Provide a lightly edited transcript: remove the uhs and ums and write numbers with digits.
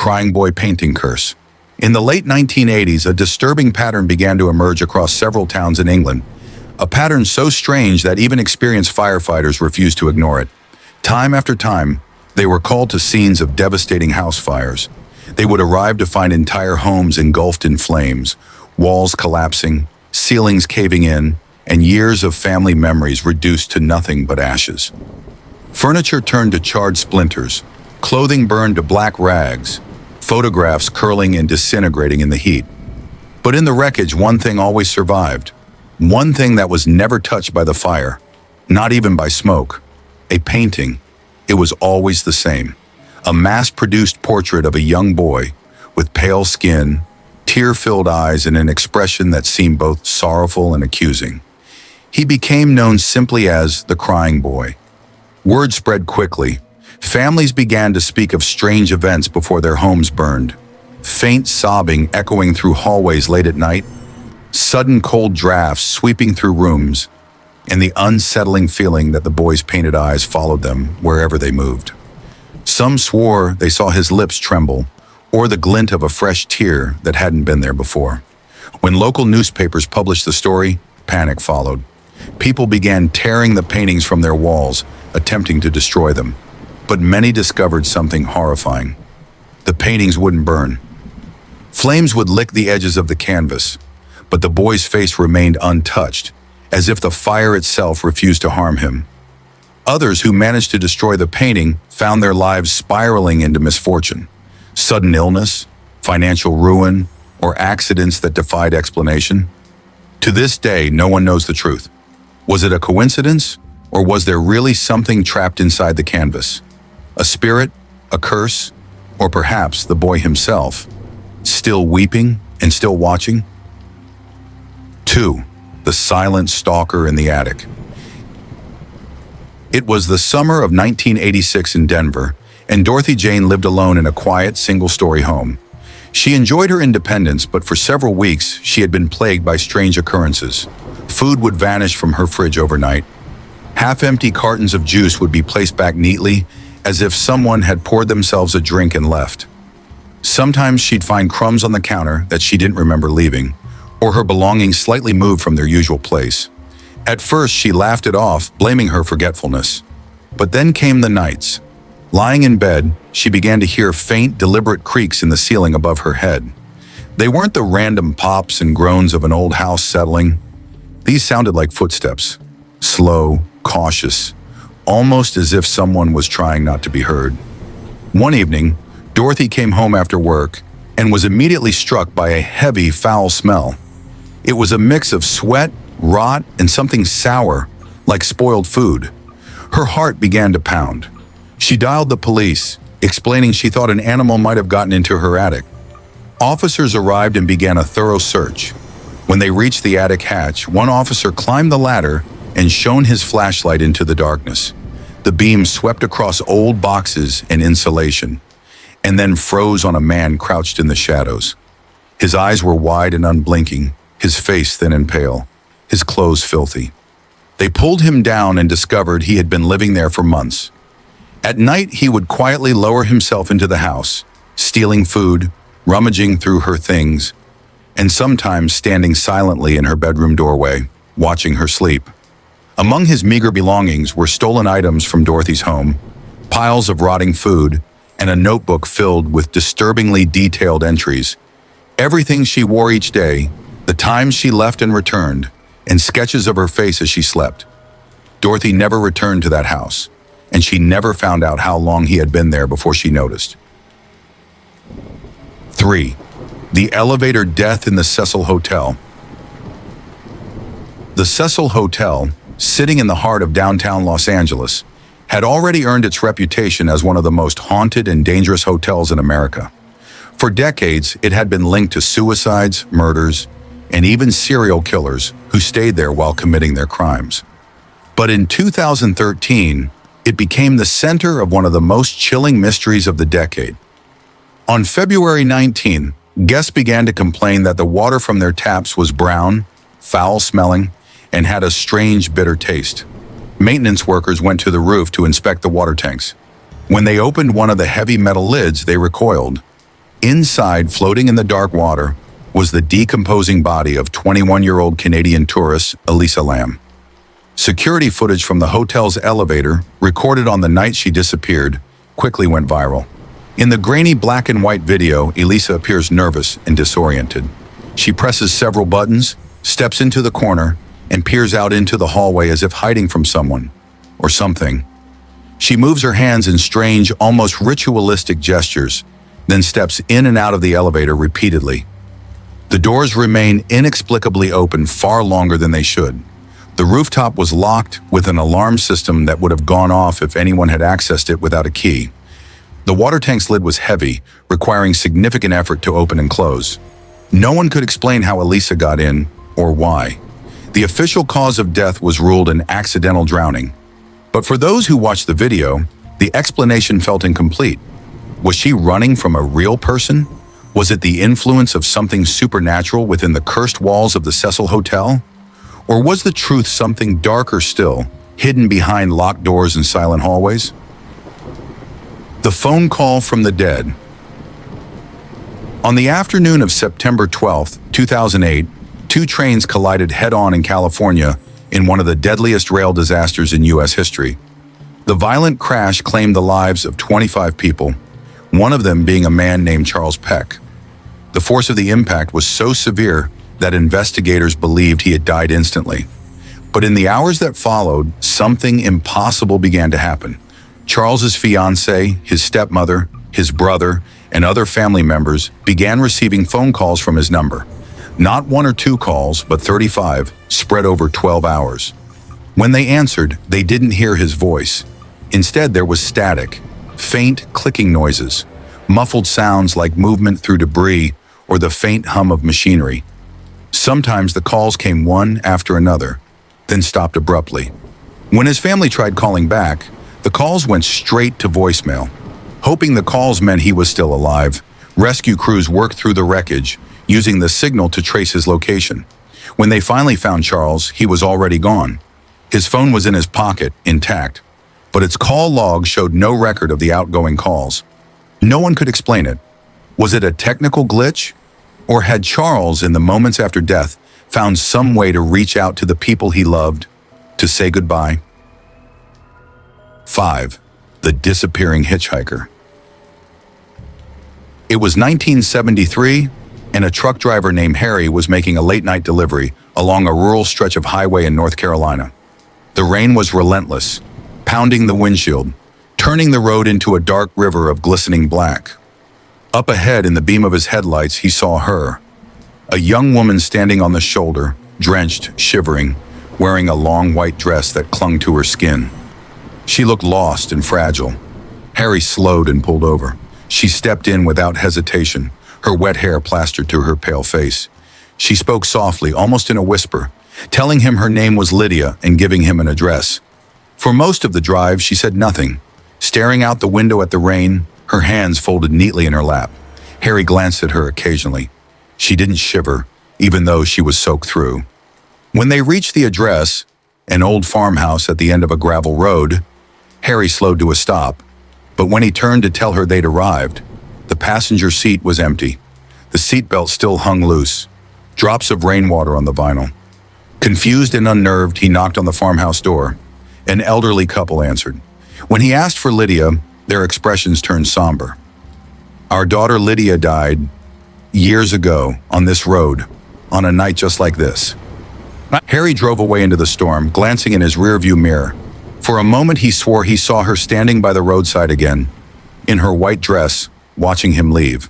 crying boy painting curse. In the late 1980s, a disturbing pattern began to emerge across several towns in England. A pattern so strange that even experienced firefighters refused to ignore it. Time after time, they were called to scenes of devastating house fires. They would arrive to find entire homes engulfed in flames, walls collapsing, ceilings caving in, and years of family memories reduced to nothing but ashes. Furniture turned to charred splinters, clothing burned to black rags, photographs curling and disintegrating in the heat. But in the wreckage, one thing always survived. One thing that was never touched by the fire, not even by smoke. A painting. It was always the same. A mass-produced portrait of a young boy with pale skin, tear-filled eyes, and an expression that seemed both sorrowful and accusing. He became known simply as the crying boy. Word spread quickly. Families began to speak of strange events before their homes burned. Faint sobbing echoing through hallways late at night, sudden cold drafts sweeping through rooms, and the unsettling feeling that the boy's painted eyes followed them wherever they moved. Some swore they saw his lips tremble, or the glint of a fresh tear that hadn't been there before. When local newspapers published the story, panic followed. People began tearing the paintings from their walls, attempting to destroy them. But many discovered something horrifying. The paintings wouldn't burn. Flames would lick the edges of the canvas, but the boy's face remained untouched, as if the fire itself refused to harm him. Others who managed to destroy the painting found their lives spiraling into misfortune. Sudden illness, financial ruin, or accidents that defied explanation. To this day, no one knows the truth. Was it a coincidence, or was there really something trapped inside the canvas? A spirit, a curse, or perhaps the boy himself, still weeping and still watching? 2. The silent stalker in the attic. It was the summer of 1986 in Denver, and Dorothy Jane lived alone in a quiet, single-story home. She enjoyed her independence, but for several weeks, she had been plagued by strange occurrences. Food would vanish from her fridge overnight. Half-empty cartons of juice would be placed back neatly, as if someone had poured themselves a drink and left. Sometimes she'd find crumbs on the counter that she didn't remember leaving, or her belongings slightly moved from their usual place. At first, she laughed it off, blaming her forgetfulness. But then came the nights. Lying in bed, she began to hear faint, deliberate creaks in the ceiling above her head. They weren't the random pops and groans of an old house settling. These sounded like footsteps, slow, cautious, almost as if someone was trying not to be heard. One evening, Dorothy came home after work and was immediately struck by a heavy, foul smell. It was a mix of sweat, rot, and something sour, like spoiled food. Her heart began to pound. She dialed the police, explaining she thought an animal might have gotten into her attic. Officers arrived and began a thorough search. When they reached the attic hatch, one officer climbed the ladder and shone his flashlight into the darkness. The beam swept across old boxes and insulation, and then froze on a man crouched in the shadows. His eyes were wide and unblinking, his face thin and pale, his clothes filthy. They pulled him down and discovered he had been living there for months. At night, he would quietly lower himself into the house, stealing food, rummaging through her things, and sometimes standing silently in her bedroom doorway, watching her sleep. Among his meager belongings were stolen items from Dorothy's home, piles of rotting food, and a notebook filled with disturbingly detailed entries. Everything she wore each day, the times she left and returned, and sketches of her face as she slept. Dorothy never returned to that house, and she never found out how long he had been there before she noticed. 3. The elevator death in the Cecil Hotel. The Cecil Hotel, sitting in the heart of downtown Los Angeles, had already earned its reputation as one of the most haunted and dangerous hotels in America. For decades, it had been linked to suicides, murders, and even serial killers who stayed there while committing their crimes. But in 2013, it became the center of one of the most chilling mysteries of the decade. On February 19, guests began to complain that the water from their taps was brown, foul-smelling, and had a strange, bitter taste. Maintenance workers went to the roof to inspect the water tanks. When they opened one of the heavy metal lids, they recoiled. Inside, floating in the dark water, was the decomposing body of 21-year-old Canadian tourist Elisa Lam. Security footage from the hotel's elevator, recorded on the night she disappeared, quickly went viral. In the grainy black and white video, Elisa appears nervous and disoriented. She presses several buttons, steps into the corner, and peers out into the hallway as if hiding from someone or something. She moves her hands in strange, almost ritualistic gestures, then steps in and out of the elevator repeatedly. The doors remain inexplicably open far longer than they should. The rooftop was locked with an alarm system that would have gone off if anyone had accessed it without a key. The water tank's lid was heavy, requiring significant effort to open and close. No one could explain how Elisa got in or why. The official cause of death was ruled an accidental drowning. But for those who watched the video, the explanation felt incomplete. Was she running from a real person? Was it the influence of something supernatural within the cursed walls of the Cecil Hotel? Or was the truth something darker still, hidden behind locked doors and silent hallways? The phone call from the dead. On the afternoon of September 12, 2008, two trains collided head-on in California in one of the deadliest rail disasters in U.S. history. The violent crash claimed the lives of 25 people, one of them being a man named Charles Peck. The force of the impact was so severe that investigators believed he had died instantly. But in the hours that followed, something impossible began to happen. Charles's fiancée, his stepmother, his brother, and other family members began receiving phone calls from his number. Not one or two calls, but 35, spread over 12 hours. When they answered, they didn't hear his voice. Instead, there was static, faint clicking noises, muffled sounds like movement through debris or the faint hum of machinery. Sometimes the calls came one after another, then stopped abruptly. When his family tried calling back, the calls went straight to voicemail. Hoping the calls meant he was still alive, rescue crews worked through the wreckage, using the signal to trace his location. When they finally found Charles, he was already gone. His phone was in his pocket, intact, but its call log showed no record of the outgoing calls. No one could explain it. Was it a technical glitch? Or had Charles, in the moments after death, found some way to reach out to the people he loved, to say goodbye? 5. The Disappearing Hitchhiker. It was 1973, and a truck driver named Harry was making a late-night delivery along a rural stretch of highway in North Carolina. The rain was relentless, pounding the windshield, turning the road into a dark river of glistening black. Up ahead, in the beam of his headlights, he saw her, a young woman standing on the shoulder, drenched, shivering, wearing a long white dress that clung to her skin. She looked lost and fragile. Harry slowed and pulled over. She stepped in without hesitation, her wet hair plastered to her pale face. She spoke softly, almost in a whisper, telling him her name was Lydia and giving him an address. For most of the drive, she said nothing, staring out the window at the rain, her hands folded neatly in her lap. Harry glanced at her occasionally. She didn't shiver, even though she was soaked through. When they reached the address, an old farmhouse at the end of a gravel road, Harry slowed to a stop. But when he turned to tell her they'd arrived, the passenger seat was empty. The seatbelt still hung loose, drops of rainwater on the vinyl. Confused and unnerved, he knocked on the farmhouse door. An elderly couple answered. When he asked for Lydia, their expressions turned somber. "Our daughter Lydia died years ago on this road, on a night just like this." Harry drove away into the storm, glancing in his rearview mirror. For a moment, he swore he saw her standing by the roadside again, in her white dress, watching him leave.